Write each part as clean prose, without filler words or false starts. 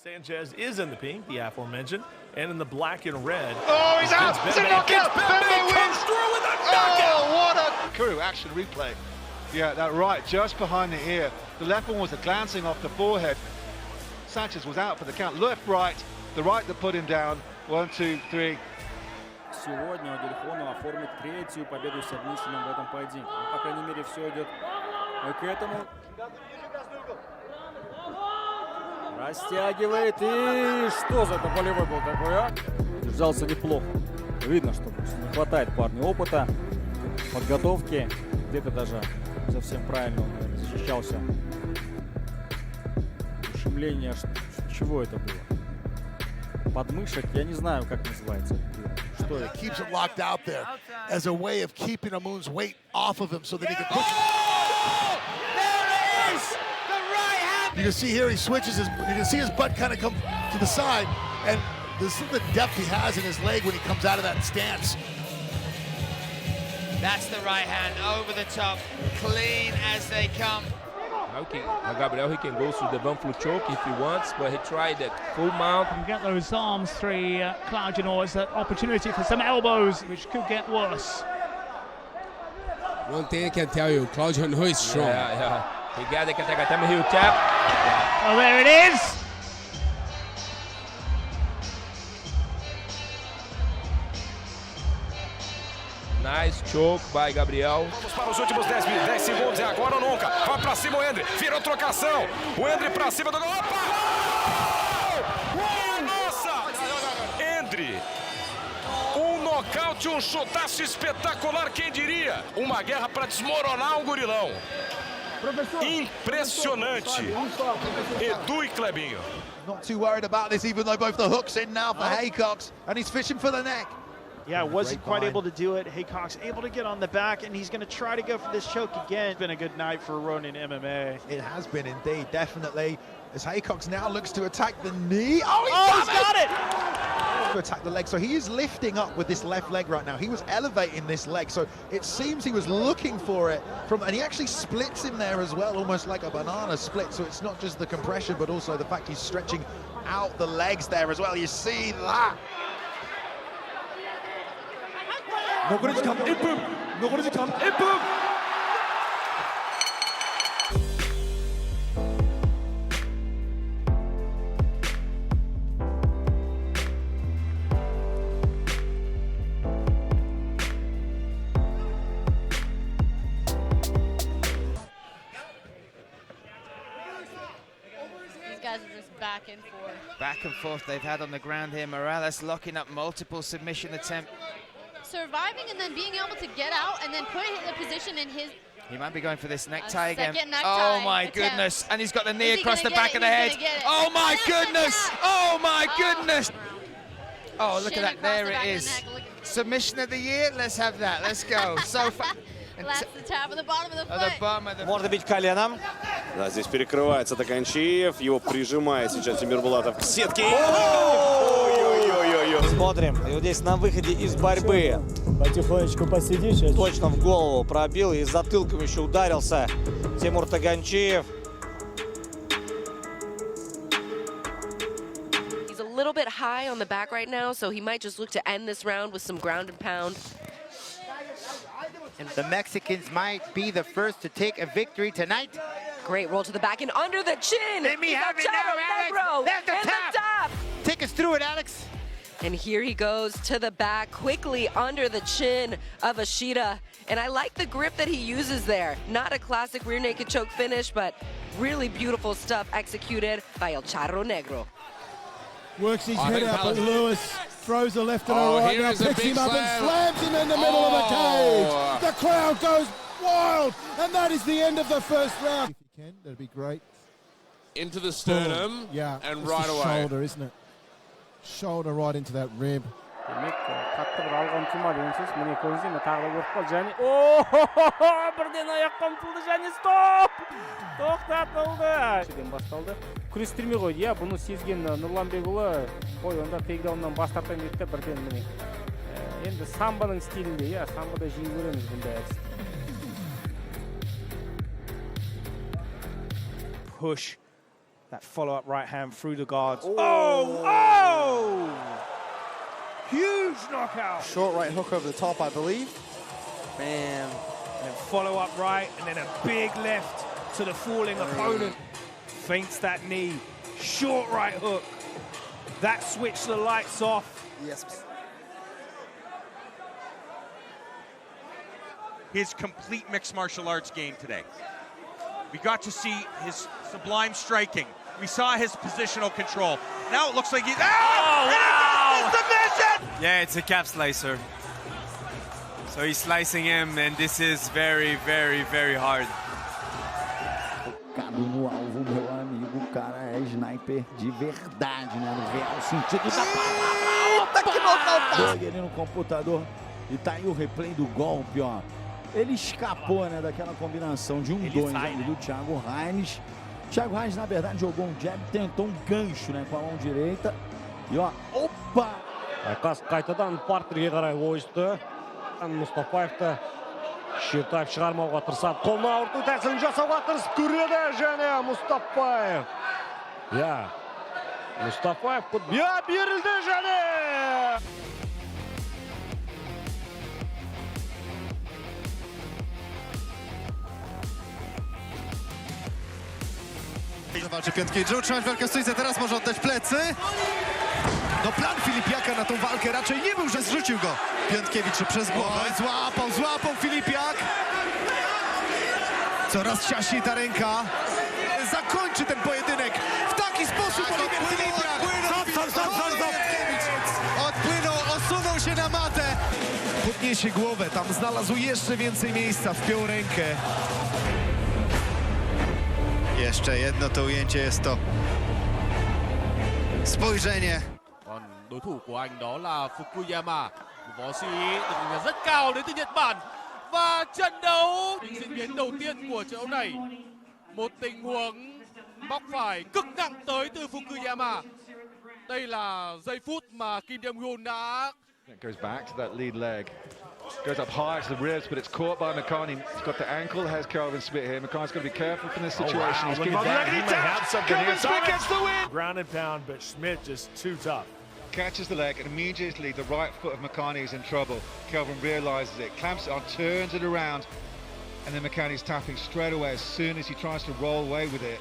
Sanchez is in the pink, the aforementioned, and in the black and red. Oh, he's out! It's a knockout! Bembe wins! Through with a knockout! Oh, what a Kuru action replay. Yeah, that right, just behind the ear. The left one was glancing off the forehead. Sanchez was out for the count. Left, right, the right that put him down. 1, 2, 3. Сегодня Дельхону оформить третью победу совместно в этом поединке. Ну, по крайней мере, все идет к этому. Растягивает. И что за это болевой был такой, а? Держался неплохо. Видно, что не хватает парню опыта, подготовки. Где-то даже совсем правильно он, наверное, защищался. Ушемление, чего это было? Подмышек, я не знаю, как называется. Что это? Keeps it locked out there as a way of keeping Amun's weight off of him so that he can push. Oh! There it is! The right hand! You can see here he switches his, you can see his butt kind of come to the side, and this is the depth he has in his leg when he comes out of that stance. That's the right hand over the top, clean as they come. Gabriel, he can go through the bump flu choke if he wants, but he tried that full mount. You get those arms three, Claudio, it's that opportunity for some elbows, which could get worse. One thing I can tell you, Claudio is strong. Yeah. He got the Katakatame heel tap. Oh, there it is! Nice choke by Gabriel. Vamos para os últimos 10 segundos, é agora ou nunca. Vai para cima o Endre, virou trocação. O Endre para cima do gol. Opa! Nossa! Endre. Nocaute, chutaço espetacular, quem diria? Uma guerra para desmoronar um gurilão. Impressionante. Edu e Clebinho. Not too worried about this, even though both the hooks in now for Haycox, and he's fishing for the neck. Yeah, wasn't quite able to do it. Haycox able to get on the back, and he's going to try to go for this choke again. It's been a good night for Ronin MMA. It has been indeed, definitely. As Haycox now looks to attack the knee. Oh, he's got it! To attack the leg, so he is lifting up with this left leg right now. He was elevating this leg, so it seems he was looking for it and he actually splits him there as well, almost like a banana split. So it's not just the compression, but also the fact he's stretching out the legs there as well. You see that? Nobody's come, it boom! Nobody's come, it boom! These guys are just back and forth. Back and forth they've had on the ground here. Morales locking up multiple submission attempts. Surviving and then being able to get out and then put it in the position in his... He might be going for this necktie again. Necktie oh my goodness. And he's got the knee across the back of the head. Oh my goodness. Oh my goodness. Oh, look at that. There it is. Submission of the year. Let's have that. Let's go. So far. That's the tap of the bottom of the foot. Можно бить коленом. Да, здесь перекрывается Токанчиев. Его прижимает сейчас Тимирбулатов к сетке. Смотрим. И вот здесь на выходе из борьбы. Потихонечку посиди сейчас. Точно в голову пробил и затылком еще ударился Тимур Таганчиев. He's a little bit high on the back right now, so he might just look to end this round with some ground and pound. And the Mexicans might be the first to take a victory tonight. Great roll to the back and under the chin. Let me have it now, Alex. That's the top. Take us through it, Alex. And here he goes to the back, quickly under the chin of Ashita. And I like the grip that he uses there. Not a classic rear naked choke finish, but really beautiful stuff executed by El Charro Negro. Works his head out, but Lewis throws a left and a right, now picks him up and slams him in the middle of the cage. The crowd goes wild, and that is the end of the first round. If you can, that'd be great. Into the sternum, and right away. Shoulder, isn't it? Shoulder right into that rib. Demek katlı bir algı ұмтылмады дейсіз. Міне көрсеңіз тағы да көріп қалды. Және бірден аяққа ұмтылды және стоп! Тоқтатылды. Шеден басталды. Күрестірмей қойды, иә, бұны сезген Нұрланбекұлы, қой, онда тейкдауннан бас тартайын деді, бірден міне. Енді самбаның стилінде, иә, самбада жиі көреміз бұндай әдіс. Push That follow-up right hand through the guards. Oh! Huge knockout. Short right hook over the top, I believe. Man. And then follow-up right, and then a big left to the falling opponent. Feints that knee. Short right hook. That switched the lights off. Yes. His complete mixed martial arts game today. We got to see his sublime striking. We saw his positional control. Now it looks like he's... Oh, wow! Submission! Yeah, it's a calf slicer. So he's slicing him, and this is very, very, very hard. Focado no alvo, meu amigo. O cara é sniper de verdade, né? No real sentido da palavra. Puta que nocautado! Ali no computador. E tá aí o replay do golpe, ó. Ele escapou, né, daquela combinação de 1-2 ali do Thiago Reines. Thiago Reines, na verdade, jogou um jab, tentou um gancho, né, com a mão direita. E ó, opa! Айқас қайтадан партерге қарай ойысты. Мұстафаевты шертайып шығармауға тырысады. Қолына ауырту тәсілін жасауға тырысып көреді және Мұстафаев. Я. Мұстафаев берілді және. Zawalczy Piątkiewicz, utrzymać walkę w stójce, teraz może oddać plecy. No plan Filipiaka na tą walkę raczej nie był, że zrzucił go Piątkiewicz przez głowę. Złapał Filipiak. Coraz ciaśniej ta ręka. Zakończy ten pojedynek w taki sposób Oliwier Filipiak. Odpłynął, osunął się na matę. Podniesie głowę, tam znalazł jeszcze więcej miejsca, wpiął rękę. Jeszcze jedno to ujęcie, jest to spojrzenie. Còn đối thủ của anh đó là Fukuyama, một võ sĩ được đánh giá rất cao đến từ Nhật Bản. Và trận đấu diễn biến đầu tiên của trận đấu này, một tình huống móc phải cực nặng tới từ Fukuyama. Đây là giây phút mà Kim Dae-hyun đã Goes back to that lead leg. Goes up high to the ribs, but it's caught by McCartney. He's got the ankle, has Kelvin Smith here. McCartney's got to be careful from this situation. Wow. He's He getting down. may have something Kelvin here. Smith gets the win! Ground and pound, but Schmidt just too tough. Catches the leg, and immediately the right foot of McCartney is in trouble. Kelvin realizes it, clamps it on, turns it around, and then McCartney's tapping straight away as soon as he tries to roll away with it.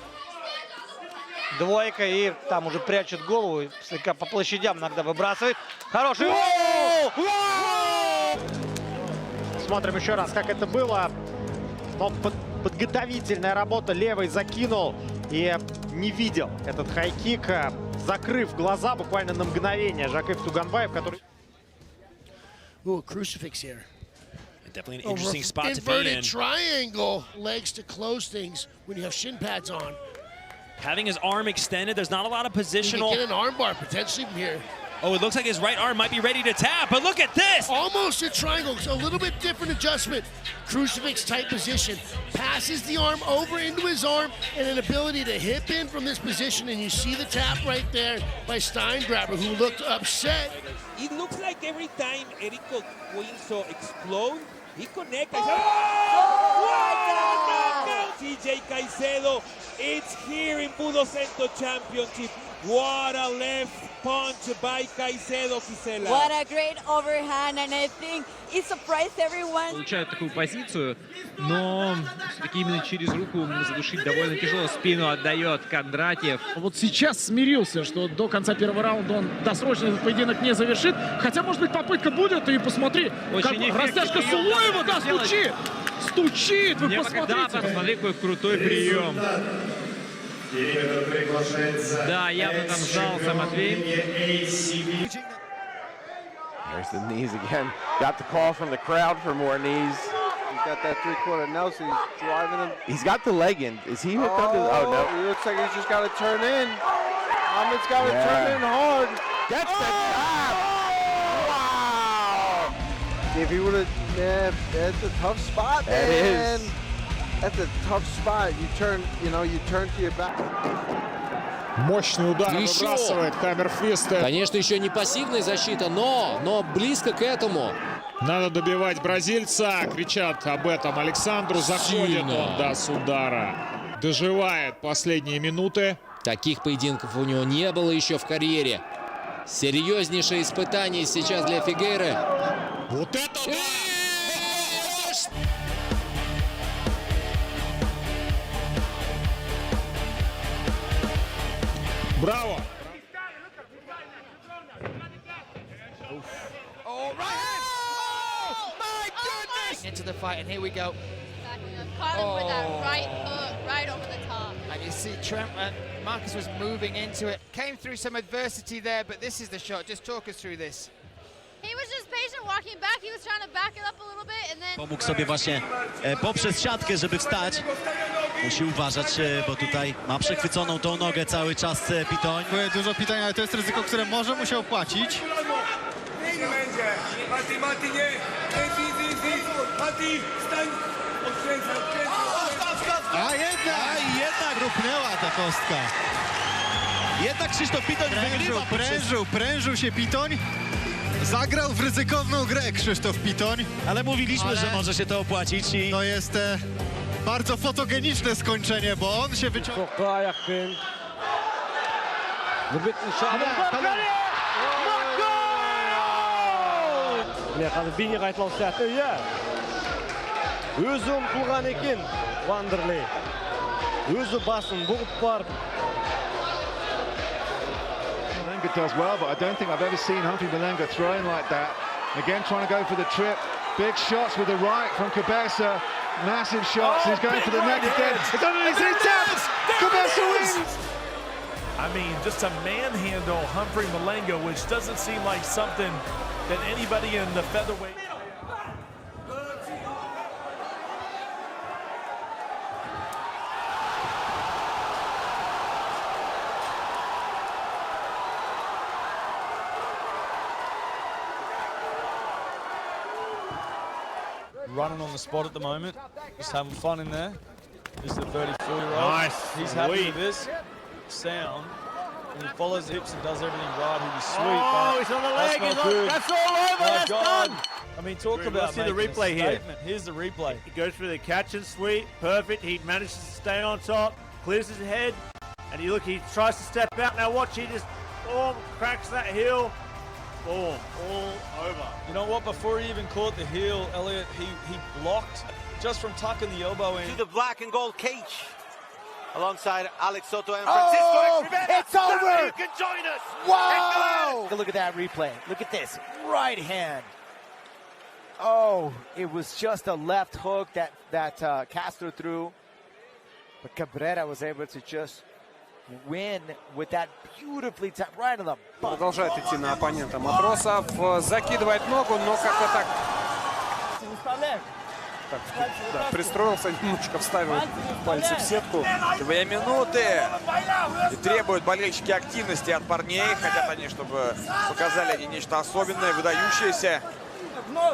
Двойка, и там уже прячет голову, слегка по площадям иногда выбрасывает. Хороший. Смотрим еще раз, как это было. Но подготовительная работа. Левый закинул и не видел этот хайкик, закрыв глаза буквально на мгновение. Жакиев Туганбаев, который... Ooh, a crucifix here. Definitely an interesting spot to be in. Inverted triangle, legs to close things when you have shin pads on. Having his arm extended, there's not a lot of positional. You can get an arm bar potentially from here. Oh, it looks like his right arm might be ready to tap, but look at this! Almost a triangle, so a little bit different adjustment. Crucifix type position. Passes the arm over into his arm and an ability to hip in from this position, and you see the tap right there by Steingraber, who looked upset. It looks like every time Erico Quinzo explode, he connects. What a knockout! CJ Caicedo, it's here in Budocento Championship. What a left punch by Caicedo, Gisela. What a great overhand, and I think it surprised everyone. Получает такую позицию, но все-таки именно через руку задушить довольно тяжело. Спину отдает Кондратьев. Вот сейчас смирился, что до конца первого раунда он досрочно этот поединок не завершит. Хотя, может быть, попытка будет, и посмотри, как растяжка Сулоева, да, стучит! Стучит, вы посмотрите! Да, посмотри, какой крутой прием. Да, явно там сжался Матвей. There's the knees again. Got the call from the crowd for more knees. He's got that three-quarter Nelson. He's driving him. He's got the leg in. Is he hooked under? Oh, no. He looks like he's just got to turn in. Ahmed's got to turn in hard. That's the top. Wow. If he would have, man, that's a tough spot, man. That is. That's a tough spot. You turn to your back. Мощный удар выбрасывает Хаммерфист. Конечно, еще не пассивная защита, но близко к этому. Надо добивать бразильца. Кричат об этом Александру. Заходит он, да, с удара. Доживает последние минуты. Таких поединков у него не было еще в карьере. Серьезнейшее испытание сейчас для Фигейры. Вот это да! Браво! Oh, right hand! Oh, my goodness! Into the fight, and here we go. Caught him with that right hook, right over the top. And you see Trent, Marcus was moving into it. Came through some adversity there, but this is the shot. Just talk us through this. He was just patient walking back. He was trying to back it up a little bit and then... Pomógł sobie właśnie poprzez siatkę, żeby wstać. Musi uważać, bo tutaj ma przechwyconą tą nogę cały czas Pitoń. Dużo Pitoń, ale to jest ryzyko, które może mu się opłacić. A jednak rupnęła ta kostka. Jednak Krzysztof Pitoń prężył się Pitoń. Zagrał w ryzykowną grę Krzysztof Pitoń. Ale mówiliśmy, że może się to opłacić. I to jest bardzo fotogeniczne skończenie, bo on się wyciągnął. Bini qaytloq siyati, ya. O'zi umtilgan ekan, Wanderley. O'zi basin bo'g'ib borib. Malenga does well, but I don't think I've ever seen Humphrey Malenga throwing like that. Again, trying to go for the trip. Big shots with the right from Cabeza. Massive shots. He's going for the neck again. It's underneath his taps. Cabeza wins. I mean, just to manhandle Humphrey Malenga, which doesn't seem like something that anybody in the featherweight... Running on the spot at the moment, just having fun in there. This is the 34-year-old. Nice. He's happy Sweet. with this sound. When he follows the hips and does everything right, he'll be sweet. Oh, but he's on the that's leg. not good. That's all over. My That's God. done. I mean, talk about Let's see the making a replay here. statement. Here's the replay. He goes for the catch and sweep. Perfect. He manages to stay on top. Clears his head. And he tries to step out. Now watch, he just cracks that heel. Boom, all over. You know what? Before he even caught the heel, Elliot, he blocked just from tucking the elbow in. To the black and gold cage, alongside Alex Soto and Francisco Escrivera. It's over. You can join us. Wow! Look at that replay. Look at this. Right hand. Oh, it was just a left hook that Castro threw. But Cabrera was able to just win with that beautifully tapped right on the butt. Продолжает идти на оппонента Матросов. Закидывает ногу, но как-то так... Да, пристроился, немножечко вставил пальцы в сетку. 2 минуты. И требуют болельщики активности от парней. Хотят они, чтобы показали они нечто особенное, выдающееся. Ну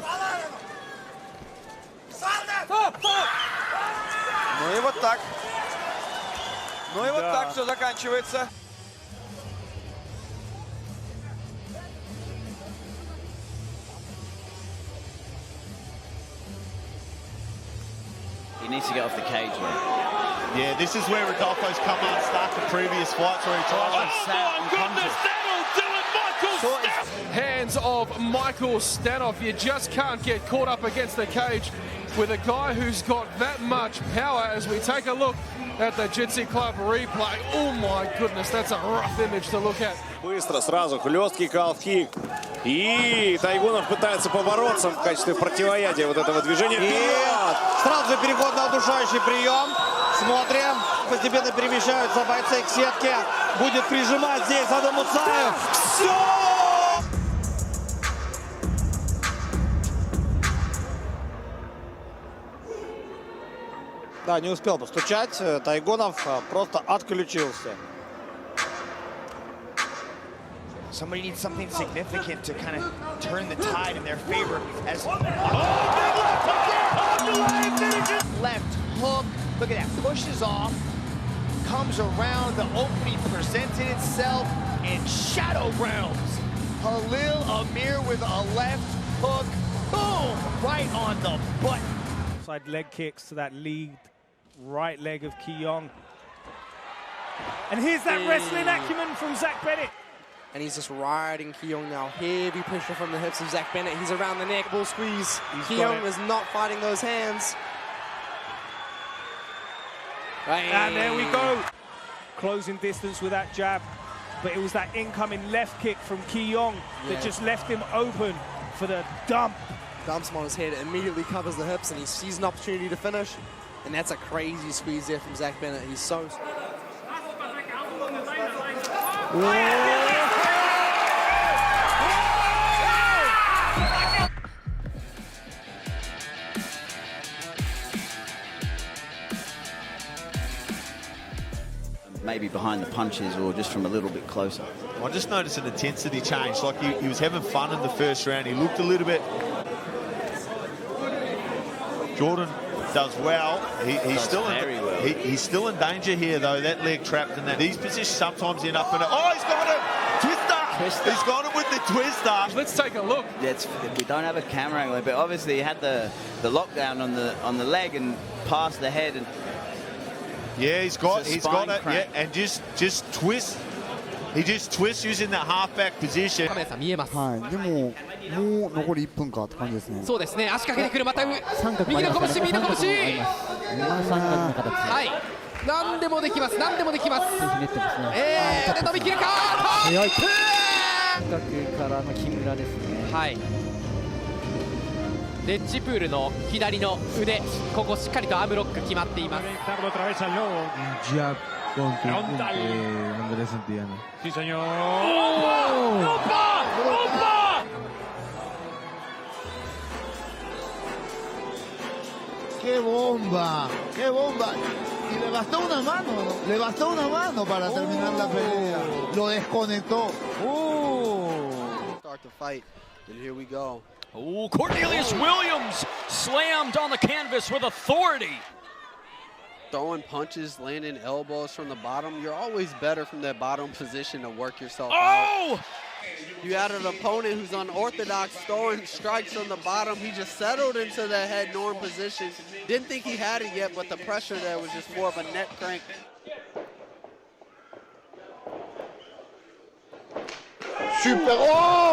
и вот так. Ну и вот так все заканчивается. He needs to get off the cage, man. Yeah, this is where Rodolfo's come unstuck the previous fights where he tries to sat and punches. Hands of Michael Stanoff. You just can't get caught up against the cage with a guy who's got that much power. As we take a look at the Jitsi Club replay. Oh my goodness, that's a rough image to look at. Быстро, сразу, хлесткий калф-кик. И Тайгунов пытается побороться в качестве противоядия вот этого движения. Вперед! Сразу же переход на удушающий прием. Смотрим. Постепенно перемещаются бойцы к сетке. Будет прижимать здесь Адам Мусаев. Все! Да, не успел постучать. Тайгунов просто отключился. Somebody needs something significant to kind of turn the tide in their favor. As left hook. Look at that. Pushes off. Comes around. The opening presented itself in shadow rounds. Halil Amir with a left hook. Boom! Right on the butt. Side leg kicks to that lead right leg of Ki Young. And here's that wrestling acumen from Zach Bennett. And he's just riding Keong now. Heavy pressure from the hips of Zach Bennett. He's around the neck, ball squeeze. Keong is not fighting those hands. And there we go. Closing distance with that jab. But it was that incoming left kick from Keong that just left him open for the dump. Dumps him on his head, immediately covers the hips, and he sees an opportunity to finish. And that's a crazy squeeze there from Zach Bennett. He's so... Maybe behind the punches or just from a little bit closer. I just noticed an intensity change. Like he was having fun in the first round. He looked a little bit. Jordan does well. He's still in danger here though. That leg trapped in that. These positions sometimes end up in it. Oh, he's got a twister. He's got it with the twister. Let's take a look. We don't have a camera angle, but obviously he had the lockdown on the leg and past the head and. Yeah, he's got it. Crank. Yeah, and just twist. He just twists using that halfback position. はい、でも残り1分かって感じですね。そうですね。足掛けてくるまた右の拳、右の拳。はい。何でもできます。何でもできます。で伸びきるか。早い。深くからの木村ですね。はい。レッジプールの左の腕、ここしっかりとアームロック決まっています。Sí, señor. ¡Qué bomba! ¡Qué bomba! Y le bastó una mano para terminar la pelea. Lo desconectó. Start the fight, and here we go. Oh, Cornelius Williams slammed on the canvas with authority. Throwing punches, landing elbows from the bottom. You're always better from that bottom position to work yourself out. You had an opponent who's unorthodox, throwing strikes from the bottom. He just settled into the head norm position. Didn't think he had it yet, but the pressure there was just more of a neck crank. Super! Oh!